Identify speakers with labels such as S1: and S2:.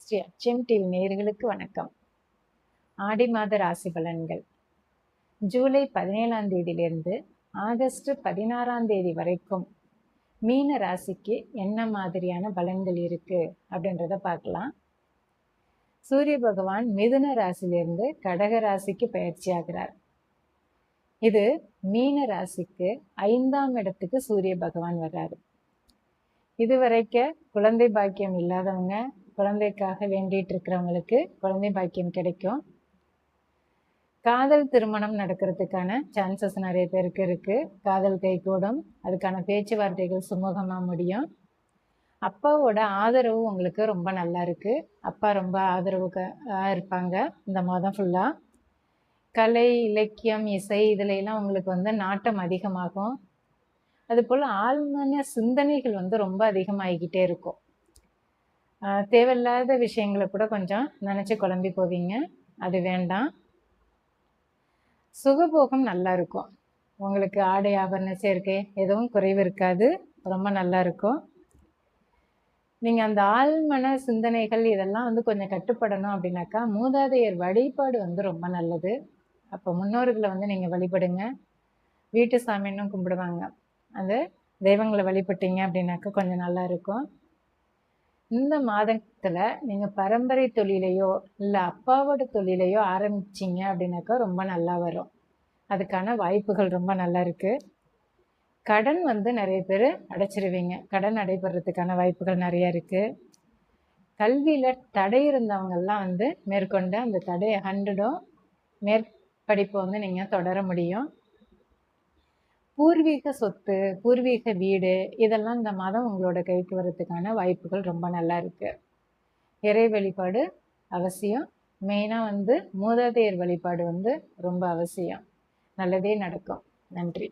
S1: Sri அச்சயம் TV நேயர்களுக்கு வணக்கம். ஆடி மாத ராசி பலன்கள் ஜூலை 17ஆம் தேதியிலிருந்து ஆகஸ்ட் 16ஆம் தேதி வரைக்கும் மீன ராசிக்கு என்ன மாதிரியான பலன்கள் இருக்கு அப்படின்றத பார்க்கலாம். சூரிய பகவான் மிதுன ராசியிலிருந்து கடக ராசிக்கு பயிற்சி ஆகிறார். இது மீன ராசிக்கு 5ஆம் இடத்துக்கு சூரிய பகவான் வர்றாரு. இதுவரைக்கும் குழந்தை பாக்கியம் இல்லாதவங்க, குழந்தைக்காக வேண்டிட்டு இருக்கிறவங்களுக்கு குழந்தை பாக்கியம் கிடைக்கும். காதல் திருமணம் நடக்கிறதுக்கான சான்சஸ் நிறைய பேருக்கு இருக்கு. காதல் கைகூடும், அதுக்கான பேச்சுவார்த்தைகள் சுமூகமாக முடியும். அப்பாவோட ஆதரவு உங்களுக்கு ரொம்ப நல்லா இருக்கு. அப்பா ரொம்ப ஆதரவு இருப்பாங்க இந்த மாதம் ஃபுல்லா. கலை, இலக்கியம், இசை இதுல எல்லாம் உங்களுக்கு நாட்டம் அதிகமாகும். அது போல ஆழ்மன சிந்தனைகள் ரொம்ப அதிகமாகிக்கிட்டே இருக்கும். தேவையில்லாத விஷயங்களை கூட கொஞ்சம் நினைச்சு குழம்பி போவீங்க, அது வேண்டாம். சுகபோகம் நல்லா இருக்கும். உங்களுக்கு ஆடை ஆபரண சேர்க்கை எதுவும் குறைவு இருக்காது, ரொம்ப நல்லா இருக்கும். நீங்க அந்த ஆழ்மன சிந்தனைகள் இதெல்லாம் கொஞ்சம் கட்டுப்படணும் அப்படின்னாக்கா மூதாதையர் வழிபாடு ரொம்ப நல்லது. அப்போ முன்னோர்களை நீங்க வழிபடுங்க. வீட்டு சாமின்னும் கும்பிடுவாங்க. அந்த தெய்வங்களை வழிபட்டீங்க அப்படின்னாக்கா கொஞ்சம் நல்லா இருக்கும். இந்த மாதத்துல நீங்க பரம்பரை தொழிலையோ இல்லை அப்பாவோட தொழிலையோ ஆரம்பிச்சிங்க அப்படின்னாக்கா ரொம்ப நல்லா வரும். அதுக்கான வாய்ப்புகள் ரொம்ப நல்லா இருக்கு. கடன் நிறைய பேர் அடைச்சிருவீங்க. கடன் அடைபடுறதுக்கான வாய்ப்புகள் நிறைய இருக்கு. கல்வியில தடை இருந்தவங்கெல்லாம் மேற்கொண்டு அந்த தடை அகன்றுடும். மேற்படிப்பு நீங்க தொடர முடியும். பூர்வீக சொத்து, பூர்வீக வீடு இதெல்லாம் இந்த மாதம் உங்களோட கைக்கு வரதுக்கான வாய்ப்புகள் ரொம்ப நல்லா இருக்கு. இறை வழிபாடு அவசியம். மெயினாக மூதாதையர் வழிபாடு ரொம்ப அவசியம். நல்லதே நடக்கும். நன்றி.